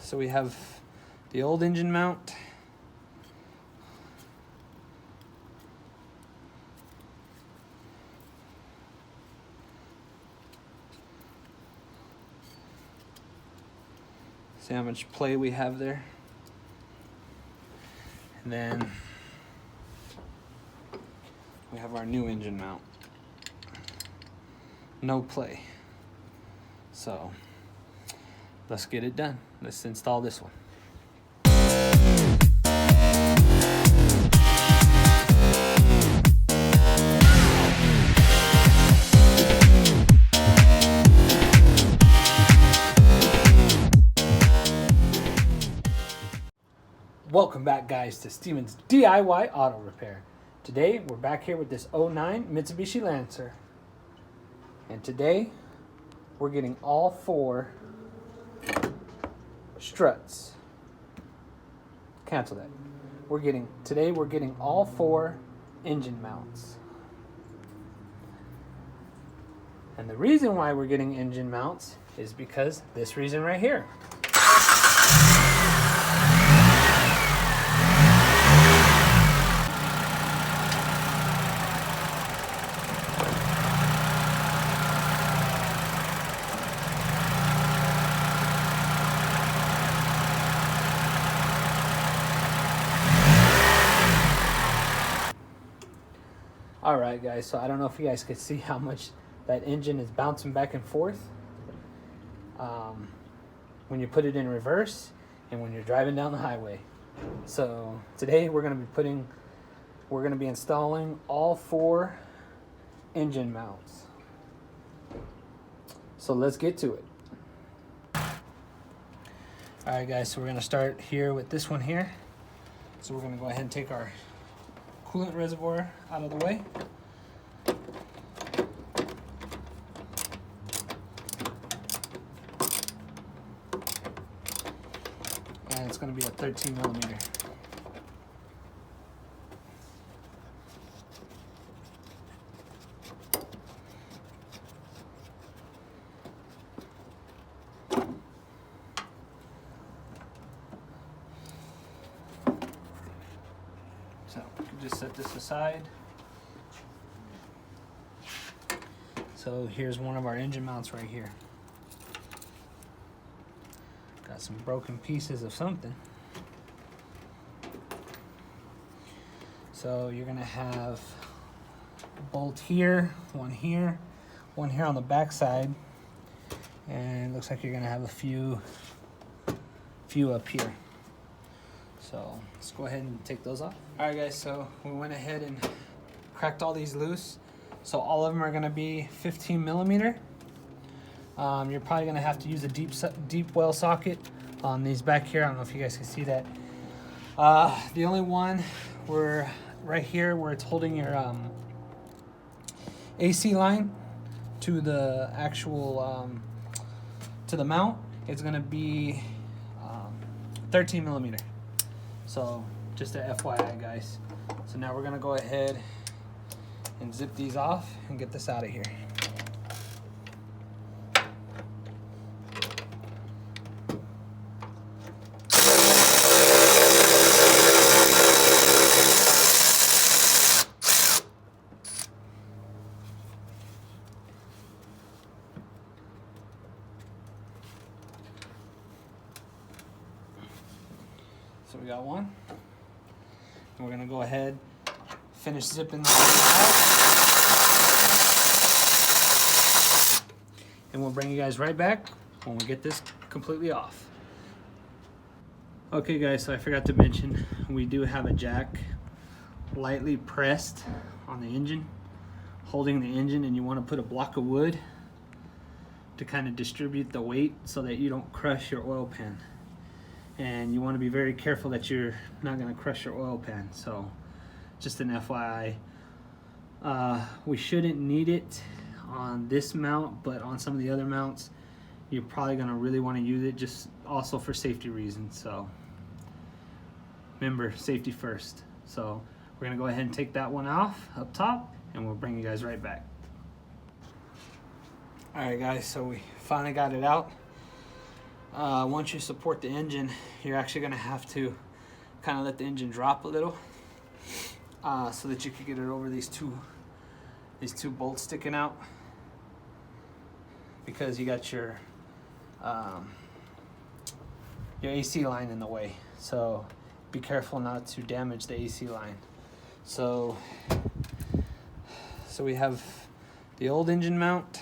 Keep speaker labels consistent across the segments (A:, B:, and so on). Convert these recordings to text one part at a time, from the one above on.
A: So we have the old engine mount. See how much play we have there. And then we have our new engine mount. No play. So let's get it done. Let's install this one. Welcome back, guys, to Steven's DIY Auto Repair. Today we're back here with this 09 Mitsubishi Lancer. And today we're getting all 4 struts. Cancel that. Today we're getting all 4 engine mounts. And the reason why we're getting engine mounts is because this reason right here. Alright guys, so I don't know if you guys could see how much that engine is bouncing back and forth when you put it in reverse and when you're driving down the highway. So today we're going to be installing all 4 engine mounts. So let's get to it. Alright guys, so we're going to start here with this one here. So we're going to go ahead and take our coolant reservoir out of the way. And it's going to be a 13 millimeter. So we can just set this aside. So here's one of our engine mounts right here. Got some broken pieces of something. So you're gonna have a bolt here, one here on the back side, and it looks like you're gonna have a few up here. So let's go ahead and take those off. All right guys, so we went ahead and cracked all these loose. So all of them are gonna be 15 millimeter. You're probably gonna have to use a deep well socket on these back here. I don't know if you guys can see that. The only one right here where it's holding your AC line to the actual to the mount, it's gonna be 13 millimeter. So just a FYI guys. So now we're gonna go ahead and zip these off and get this out of here. So we got one. And we're gonna go ahead, finish zipping this out. And we'll bring you guys right back when we get this completely off. Okay guys, so I forgot to mention, we do have a jack lightly pressed on the engine, holding the engine, and you wanna put a block of wood to kind of distribute the weight so that you don't crush your oil pan. And you want to be very careful that you're not going to crush your oil pan. So just an FYI, we shouldn't need it on this mount, but on some of the other mounts you're probably going to really want to use it, just also for safety reasons. So remember, safety first. So we're going to go ahead and take that one off up top, and we'll bring you guys right back. Alright guys, so we finally got it out. once you support the engine, you're actually going to have to kind of let the engine drop a little so that you can get it over these two bolts sticking out, because you got your AC line in the way. So be careful not to damage the AC line. So we have the old engine mount.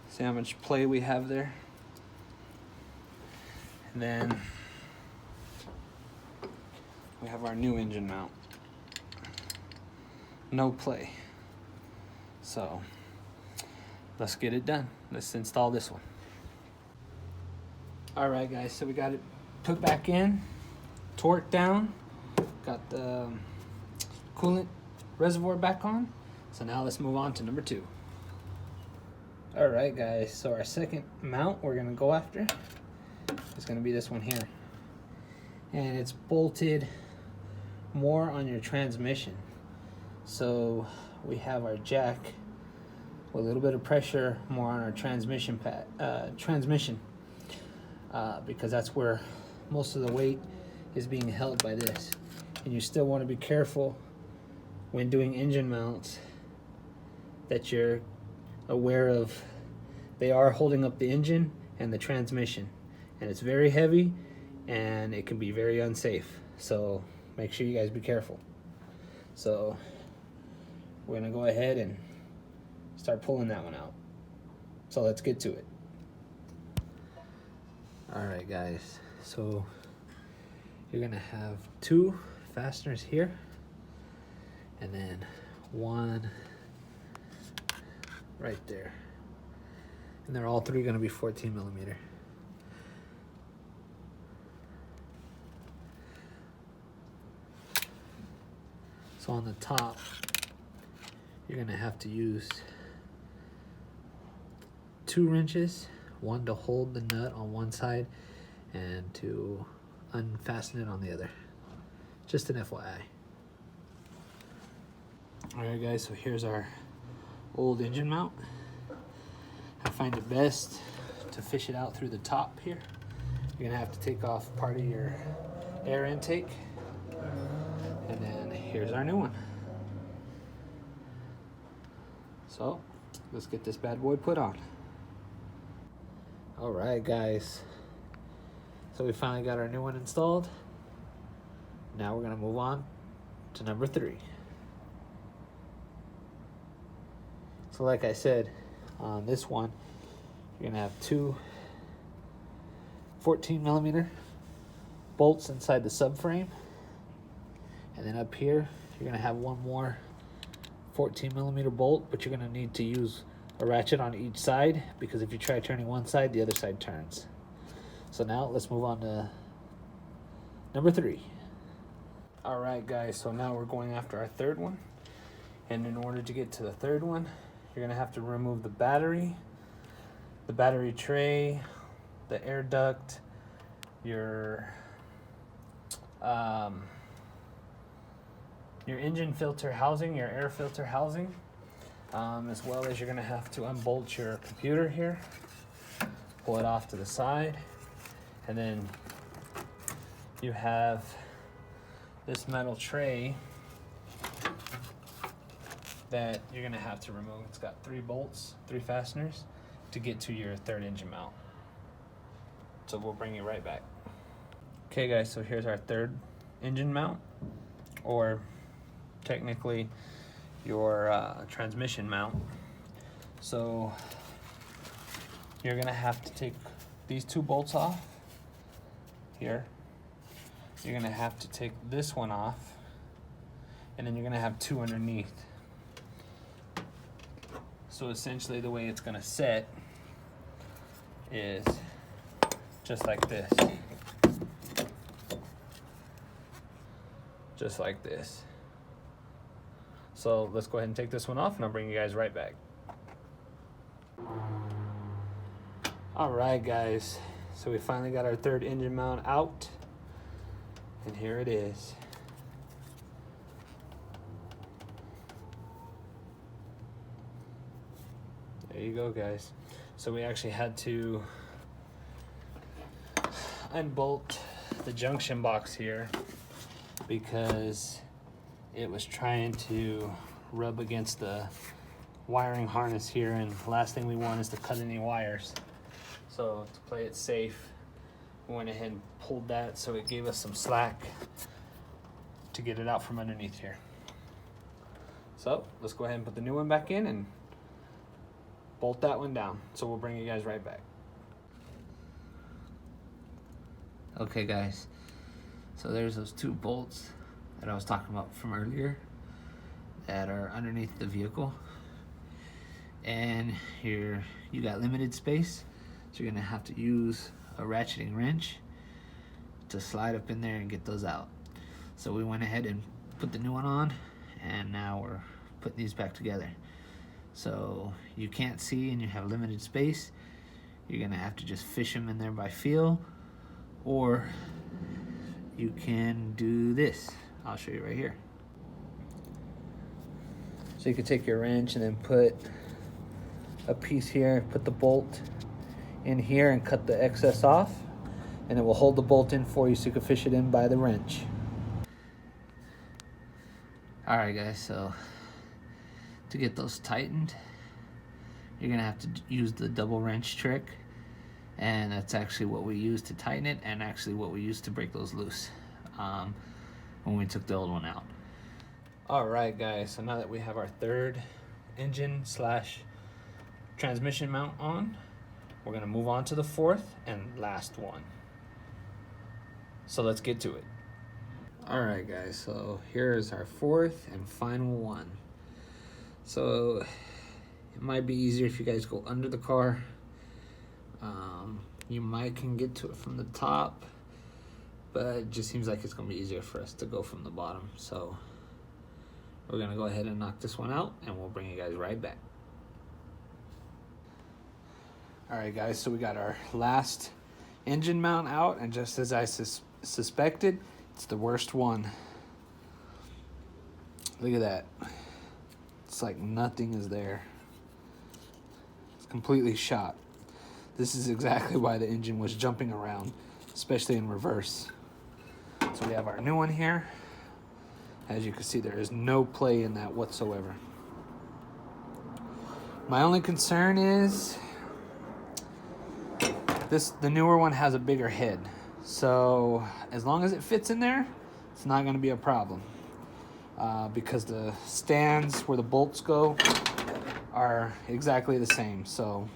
A: See how much play we have there. And then we have our new engine mount. No play. So let's get it done. Let's install this one. All right, guys, so we got it put back in, torqued down, got the coolant reservoir back on. So now let's move on to number 2. All right, guys, so our second mount we're gonna go after is gonna be this one here. And it's bolted more on your transmission. So we have our jack with a little bit of pressure more on our transmission because that's where most of the weight is being held by this. And you still want to be careful when doing engine mounts that you're aware of they are holding up the engine and the transmission, and it's very heavy and it can be very unsafe, so make sure you guys be careful. So we're gonna go ahead and start pulling that one out. So let's get to it. All right, guys, so you're gonna have 2 fasteners here and then 1 right there, and they're all 3 gonna be 14 millimeter. So on the top, you're gonna have to use 2 wrenches, one to hold the nut on one side and to unfasten it on the other. Just an FYI. All right, guys, so here's our old engine mount. I find it best to fish it out through the top here. You're gonna have to take off part of your air intake. And then here's our new one. So let's get this bad boy put on. All right, guys. So we finally got our new one installed. Now we're gonna move on to number 3. So like I said, on this one, you're gonna have 2 14 millimeter bolts inside the subframe. And then up here, you're gonna have 1 more 14 millimeter bolt, but you're gonna need to use a ratchet on each side, because if you try turning one side, the other side turns. So now let's move on to number 3. All right, guys, so now we're going after our 3rd one. And in order to get to the 3rd one, you're gonna have to remove the battery tray, the air duct, your engine filter housing, your air filter housing, as well as you're gonna have to unbolt your computer here, pull it off to the side, and then you have this metal tray that you're gonna have to remove. It's got 3 bolts, 3 fasteners to get to your 3rd engine mount. So we'll bring you right back. Okay, guys, so here's our 3rd engine mount, or technically your transmission mount. So you're gonna have to take these 2 bolts off here. You're gonna have to take this one off, and then you're gonna have 2 underneath. So essentially the way it's gonna set is just like this. Just like this. So let's go ahead and take this one off, and I'll bring you guys right back. All right, guys. So we finally got our 3rd engine mount out. And here it is. There you go, guys. So we actually had to unbolt the junction box here because it was trying to rub against the wiring harness here, and the last thing we want is to cut any wires. So to play it safe, we went ahead and pulled that so it gave us some slack to get it out from underneath here. So let's go ahead and put the new one back in and bolt that one down. So we'll bring you guys right back.
B: Okay guys, so there's those two bolts that I was talking about from earlier that are underneath the vehicle, and here you got limited space, so you're gonna have to use a ratcheting wrench to slide up in there and get those out. So we went ahead and put the new one on, and now we're putting these back together. So you can't see and you have limited space, you're gonna have to just fish them in there by feel, or you can do this. I'll show you right here. So you can take your wrench and then put a piece here, put the bolt in here and cut the excess off, and it will hold the bolt in for you so you can fish it in by the wrench. Alright guys, so to get those tightened, you're gonna have to use the double wrench trick, and that's actually what we use to tighten it, and actually what we use to break those loose when we took the old one out.
A: Alright guys, so now that we have our third engine slash transmission mount on, we're gonna move on to the fourth and last one. So let's get to it. Alright guys, so here's our fourth and final one. So it might be easier if you guys go under the car. You might can get to it from the top, but it just seems like it's gonna be easier for us to go from the bottom. So we're gonna go ahead and knock this one out, and we'll bring you guys right back. Alright guys, so we got our last engine mount out, and just as I suspected, it's the worst one. Look at that. It's like nothing is there. It's completely shot. This is exactly why the engine was jumping around, especially in reverse. So we have our new one here. As you can see, there is no play in that whatsoever. My only concern is the newer one has a bigger head. So as long as it fits in there, it's not going to be a problem. Because the stands where the bolts go are exactly the same. So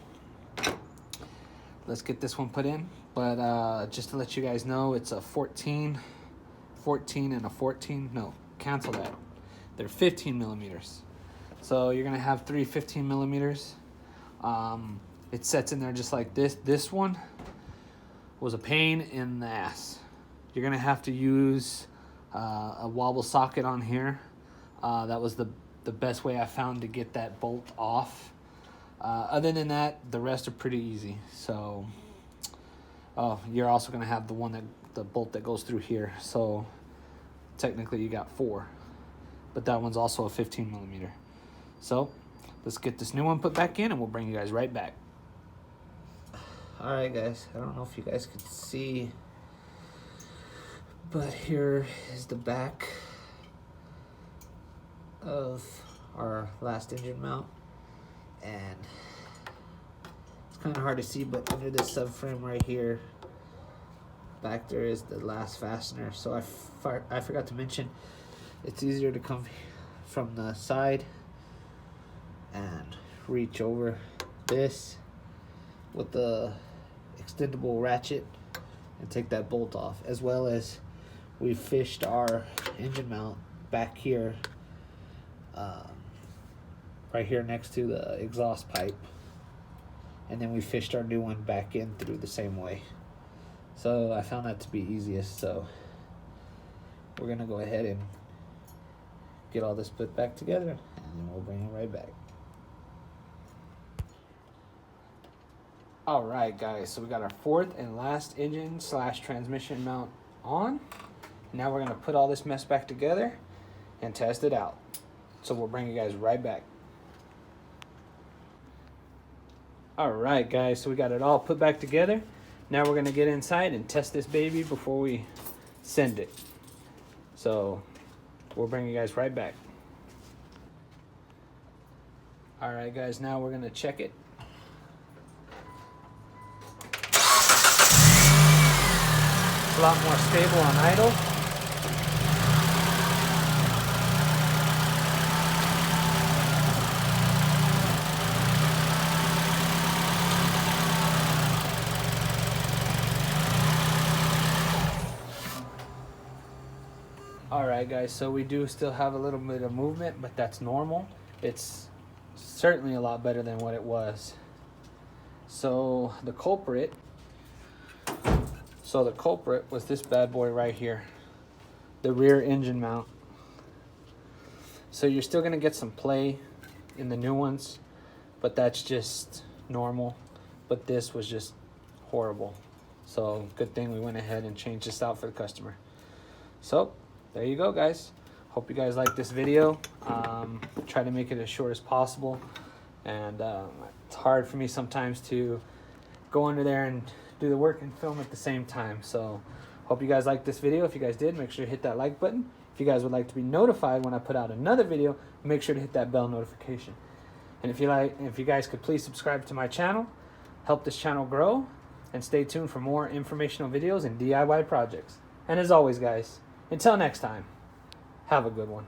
A: let's get this one put in. But just to let you guys know, it's a 14 and a 14. No, cancel that. They're 15 millimeters. So you're going to have three 15 millimeters. It sets in there just like this. This one was a pain in the ass. You're going to have to use a wobble socket on here. That was the best way I found to get that bolt off. Other than that, the rest are pretty easy. So you're also going to have the bolt that goes through here. So technically you got 4, but that one's also a 15 millimeter. So let's get this new one put back in, and we'll bring you guys right back.
B: Alright guys, I don't know if you guys could see, but here is the back of our last engine mount, and it's kind of hard to see, but under this subframe right here, back there is the last fastener. So I forgot to mention, it's easier to come from the side and reach over this with the extendable ratchet and take that bolt off, as well as we fished our engine mount back here, right here next to the exhaust pipe, and then we fished our new one back in through the same way. So I found that to be easiest, so we're gonna go ahead and get all this put back together, and then we'll bring it right back.
A: Alright guys, so we got our fourth and last engine slash transmission mount on, Now we're gonna put all this mess back together and test it out. So we'll bring you guys right back. All right, guys, so we got it all put back together. Now we're gonna get inside and test this baby before we send it. So we'll bring you guys right back. All right, guys, now we're gonna check it. It's a lot more stable on idle. All right, guys, so we do still have a little bit of movement, but that's normal. It's certainly a lot better than what it was. So the culprit was this bad boy right here, the rear engine mount. So you're still gonna get some play in the new ones, but that's just normal. But this was just horrible. So good thing we went ahead and changed this out for the customer. So there you go, guys. Hope you guys like this video. Try to make it as short as possible. And it's hard for me sometimes to go under there and do the work and film at the same time. So hope you guys liked this video. If you guys did, make sure to hit that like button. If you guys would like to be notified when I put out another video, make sure to hit that bell notification. And if you guys could please subscribe to my channel, help this channel grow, and stay tuned for more informational videos and DIY projects. And as always, guys, until next time, have a good one.